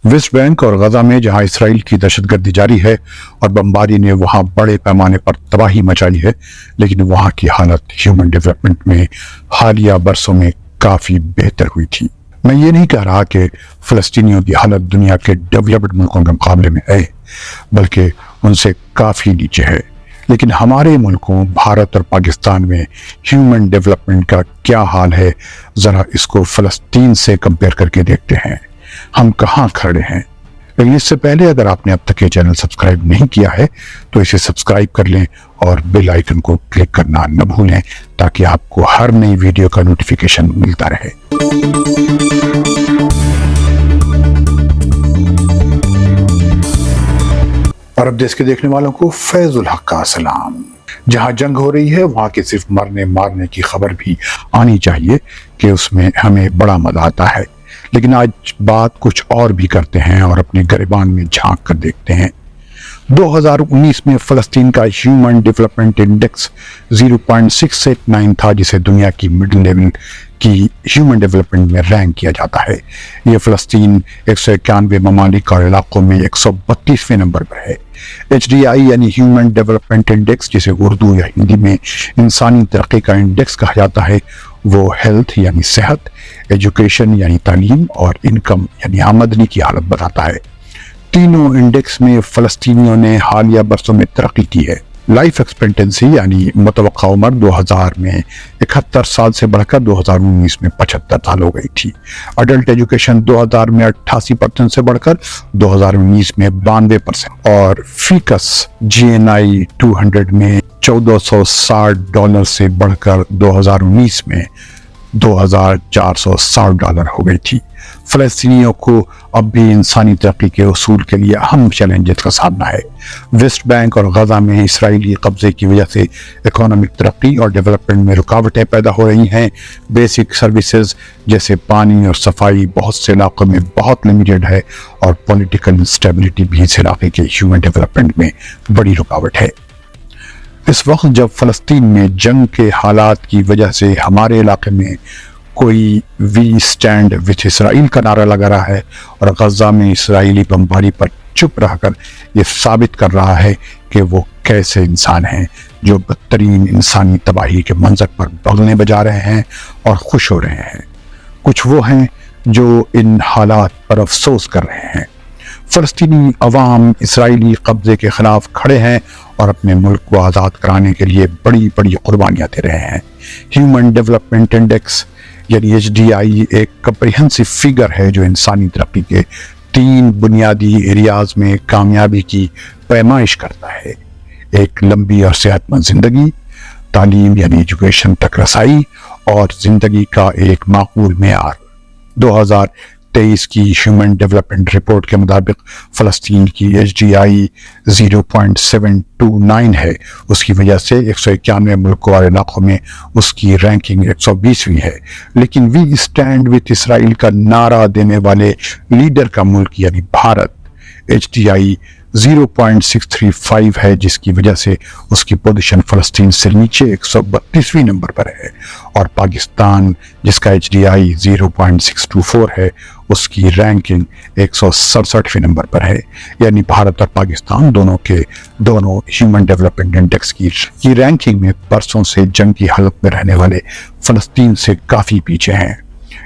West Bank और गजा में जहां इसराइल की दहशतगर्दी जारी है और बमबारी ने वहां बड़े पैमाने पर तबाही मचाई है, लेकिन वहां की हालत ह्यूमन डेवलपमेंट में हालिया बरसों में काफी बेहतर हुई थी। मैं ये नहीं कह रहा कि फ़लस्तीनियों की हालत दुनिया के डेवलप्ड मुल्कों के मुकाबले में है, बल्कि उनसे काफ़ी नीचे है। लेकिन हमारे मुल्कों भारत और पाकिस्तान में ह्यूमन डेवलपमेंट का क्या हाल है, ज़रा इसको फ़लस्तीन से कंपेयर करके देखते हैं, हम कहाँ खड़े हैं। लेकिन इससे पहले अगर आपने अब तक ये चैनल सब्सक्राइब नहीं किया है तो इसे सब्सक्राइब कर लें और बेल आइकन को क्लिक करना न भूलें, ताकि आपको हर नई वीडियो का नोटिफिकेशन मिलता रहे। अरब देश के देखने वालों को फैजुल हक का सलाम। जहां जंग हो रही है वहां के सिर्फ मरने मारने की खबर भी आनी चाहिए कि उसमें हमें बड़ा मजा आता है। लेकिन आज बात कुछ और भी करते हैं और अपने गिरबान में झांक कर देखते हैं। 2019 में फ़लस्तीन का ह्यूमन डेवलपमेंट इंडेक्स 0.689 था, जिसे दुनिया की मिडिल लेवल की ह्यूमन डेवलपमेंट में रैंक किया जाता है। ये फ़लस्तीन 191 ममालिक और इलाकों में 132वें नंबर पर है। HDI यानी ह्यूमन डेवलपमेंट इंडेक्स, जिसे उर्दू या हिंदी में इंसानी तरक्की का इंडेक्स कहा जाता है, वो हेल्थ यानी सेहत, एजुकेशन यानी तालीम और इनकम यानी आमदनी की हालत बताता है। तीनों इंडेक्स में फ़लस्तीनियों ने हालिया बरसों में तरक्की की है। लाइफ एक्सपेक्टेंसी यानी मुतवक्का उम्र 2000 में 71 साल से बढ़कर 2019 में 75 साल हो गई थी। अडल्ट एजुकेशन 2000 में 88% से बढ़कर 2019 में 92% और फीकस GNI 200 में $1460 से बढ़कर 2019 में $2460 हो गई थी। फ़लस्तीनियों को अब भी इंसानी तरक्की के उसूल के लिए अहम चैलेंजेस का सामना है। वेस्ट बैंक और गजा में इसराइली कब्जे की वजह से इकोनॉमिक तरक्की और डेवलपमेंट में रुकावटें पैदा हो रही हैं। बेसिक सर्विसेज जैसे पानी और सफाई बहुत से इलाकों में बहुत लिमिटेड है और पॉलिटिकल इंस्टेबिलिटी भी इस इलाके के ह्यूमन डेवलपमेंट में बड़ी रुकावट है। इस वक्त जब फ़लस्तीन में जंग के हालात की वजह से हमारे इलाके में कोई वी स्टैंड विथ इसराइल का नारा लगा रहा है और गजा में इसराइली बमबारी पर चुप रहकर ये साबित कर रहा है कि वो कैसे इंसान हैं जो बदतरीन इंसानी तबाही के मंजर पर बगलें बजा रहे हैं और खुश हो रहे हैं। कुछ वो हैं जो इन हालात पर अफसोस कर रहे हैं। फ़लस्तीनी अवाम इसराइली कब्जे के खिलाफ खड़े हैं और अपने मुल्क को आज़ाद कराने के लिए बड़ी बड़ी कुर्बानियाँ दे रहे हैं। ह्यूमन डेवलपमेंट इंडेक्स यानी HDI एक कम्प्रिहेंसिव फिगर है जो इंसानी तरक्की के 3 बुनियादी एरियाज में कामयाबी की पैमाइश करता है। एक लंबी और सेहतमंद ज़िंदगी, तालीम यानी एजुकेशन तक रसाई और ज़िंदगी का एक माकूल मेयार। 2023 की ह्यूमन डेवलपमेंट रिपोर्ट के मुताबिक फ़लस्तीन की HDI 0.729 है। उसकी वजह से 191 मुल्कों और इलाकों में उसकी रैंकिंग 120वीं है। लेकिन वी स्टैंड विथ इसराइल का नारा देने वाले लीडर का मुल्क यानी भारत HDI 0.635 है, जिसकी वजह से उसकी पोजीशन फ़लस्तीन से नीचे 132वें नंबर पर है। और पाकिस्तान जिसका HDI 0.624 है, उसकी रैंकिंग 167वें नंबर पर है। यानी भारत और पाकिस्तान दोनों ह्यूमन डेवलपमेंट इंडेक्स की रैंकिंग में बरसों से जंग की हालत में रहने वाले फ़लस्तीन से काफ़ी पीछे हैं।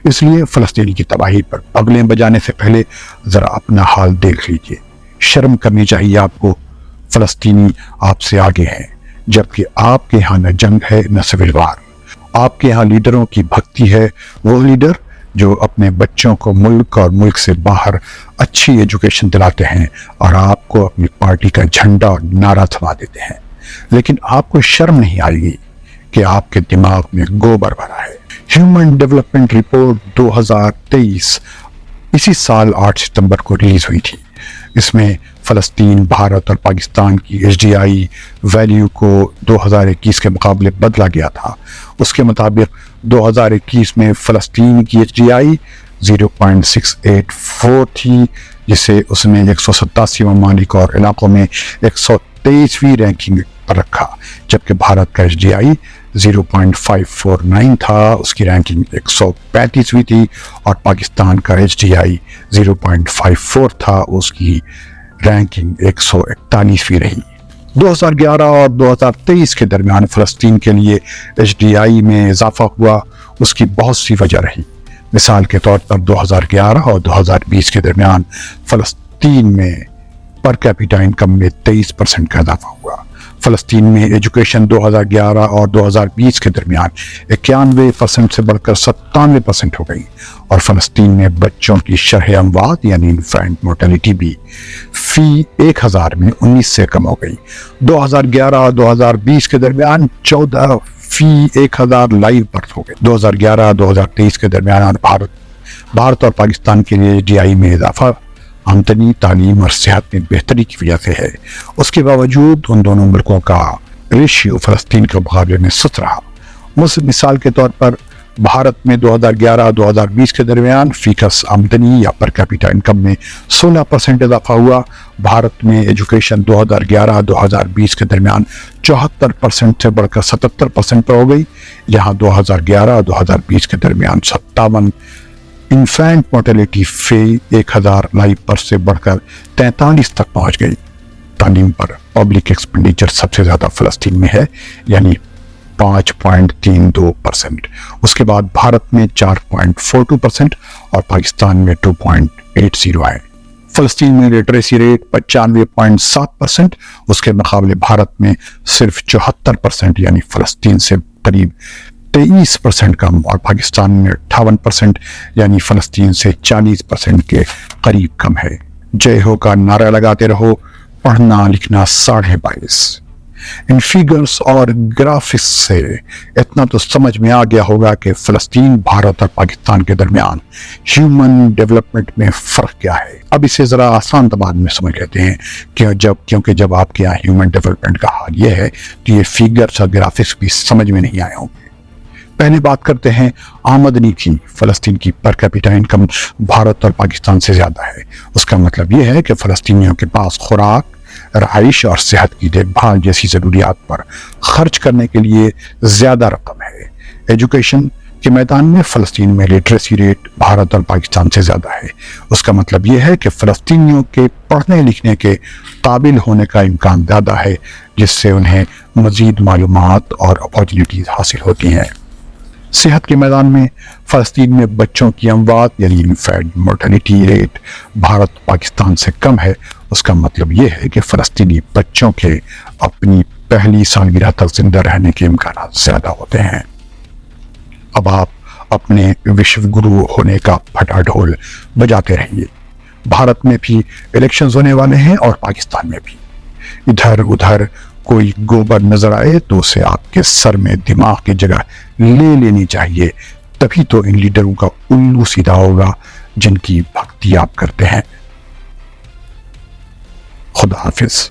इसलिए फ़लस्तीन की तबाही पर बगलें बजाने से पहले ज़रा अपना हाल देख लीजिए। शर्म करनी चाहिए आपको। फ़लस्तीनी आपसे आगे हैं, जबकि आपके यहाँ न जंग है न सिविल वार। आपके यहाँ लीडरों की भक्ति है, वो लीडर जो अपने बच्चों को मुल्क और मुल्क से बाहर अच्छी एजुकेशन दिलाते हैं और आपको अपनी पार्टी का झंडा और नारा थमा देते हैं। लेकिन आपको शर्म नहीं आएगी कि आपके दिमाग में गोबर भरा है। ह्यूमन डेवलपमेंट रिपोर्ट 2023 इसी साल 8 सितंबर को रिलीज हुई थी। इसमें फ़लस्तीन, भारत और पाकिस्तान की HDI वैल्यू को 2021 के मुकाबले बदला गया था। उसके मुताबिक 2021 में फ़लस्तीन की HDI 0.684 थी, जिसे उसने 187 ममालिक और इलाकों में 123वीं रैंकिंग पर रखा, जबकि भारत का HDI 0.549 تھا، اس کی رینکنگ 135ویں تھی، اور پاکستان کا HDI 0.54 تھا، اس کی رینکنگ 141ویں رہی۔ 2011 اور 2023 کے درمیان فلسطین کے لیے HDI میں اضافہ ہوا، اس کی بہت سی وجہ رہی۔ مثال کے طور پر 2011 اور 2020 کے درمیان فلسطین میں پر کیپیٹا انکم میں 23% کا اضافہ ہوا۔ فلسطین میں ایجوکیشن 2011 اور 2020 کے درمیان 91% سے بڑھ کر 97% ہو گئی، اور فلسطین میں بچوں کی شرح اموات یعنی انفینٹ مورٹیلٹی بھی فی 1000 میں 19 سے کم ہو گئی۔ 2011 اور 2020 کے درمیان 14 فی 1000 لائیو برتھ ہو گئے۔ 2011-2023 کے درمیان بھارت اور پاکستان کے لیے HDI میں اضافہ آمدنی، تعلیم اور صحت میں بہتری کی وجہ سے ہے۔ اس کے باوجود ان دونوں ملکوں کا ریشیو فلسطین کے مقابلے میں سست رہا۔ مثال کے طور پر بھارت میں 2011-2020 کے درمیان فیکس آمدنی یا پر کیپیٹا انکم میں 16% اضافہ ہوا۔ بھارت میں ایجوکیشن 2011-2020 کے درمیان 74% سے بڑھ کر 77% پر ہو گئی، یہاں 2011-2020 کے درمیان 57۔ انفینٹ مورٹیلٹی فی 1000 لائیو برتھ سے بڑھ کر 43 تک پہنچ گئی۔ تعلیم پر پبلک ایکسپینڈیچر سب سے زیادہ فلسطین میں ہے، یعنی 5.32%۔ اس کے بعد بھارت میں 4.42% اور پاکستان میں 2.80 ہے۔ فلسطین میں لٹریسی ریٹ 95.7%، اس کے مقابلے بھارت میں صرف 74%، یعنی فلسطین سے قریب 23% کم، اور پاکستان میں 58%، یعنی فلسطین سے 40% کے قریب کم ہے۔ جے ہو کا نعرہ لگاتے رہو، پڑھنا لکھنا 22.5۔ ان فیگرز اور گرافکس سے اتنا تو سمجھ میں آ گیا ہوگا کہ فلسطین، بھارت اور پاکستان کے درمیان ہیومن ڈیولپمنٹ میں فرق کیا ہے۔ اب اسے ذرا آسان زبان میں سمجھ لیتے ہیں کیونکہ جب آپ کے یہاں ہیومن ڈیولپمنٹ کا حال یہ ہے تو یہ فیگرز اور گرافکس بھی سمجھ میں نہیں آئے ہوں گے۔ پہلے بات کرتے ہیں آمدنی کی۔ فلسطین کی پر کیپیٹا انکم بھارت اور پاکستان سے زیادہ ہے۔ اس کا مطلب یہ ہے کہ فلسطینیوں کے پاس خوراک، رہائش اور صحت کی دیکھ بھال جیسی ضروریات پر خرچ کرنے کے لیے زیادہ رقم ہے۔ ایجوکیشن کے میدان میں فلسطین میں لٹریسی ریٹ بھارت اور پاکستان سے زیادہ ہے۔ اس کا مطلب یہ ہے کہ فلسطینیوں کے پڑھنے لکھنے کے قابل ہونے کا امکان زیادہ ہے، جس سے انہیں مزید معلومات اور اپارچونیٹیز حاصل ہوتی ہیں۔ صحت کے میدان میں فلسطین میں بچوں کی اموات یعنی infinite mortality rate Bharat Pakistan سے کم ہے۔ اس کا مطلب یہ ہے کہ فلسطینی بچوں کے اپنی پہلی سالگرہ تک زندہ رہنے کے امکانات زیادہ ہوتے ہیں۔ اب آپ اپنے وشو گرو ہونے کا پھٹا ڈھول بجاتے رہیے۔ بھارت میں بھی الیکشنز ہونے والے ہیں اور پاکستان میں بھی۔ ادھر ادھر کوئی گوبر نظر آئے تو اسے آپ کے سر میں دماغ کی جگہ لے لینی چاہیے، تبھی تو ان لیڈروں کا الو سیدھا ہوگا جن کی بھکتی آپ کرتے ہیں۔ خدا حافظ۔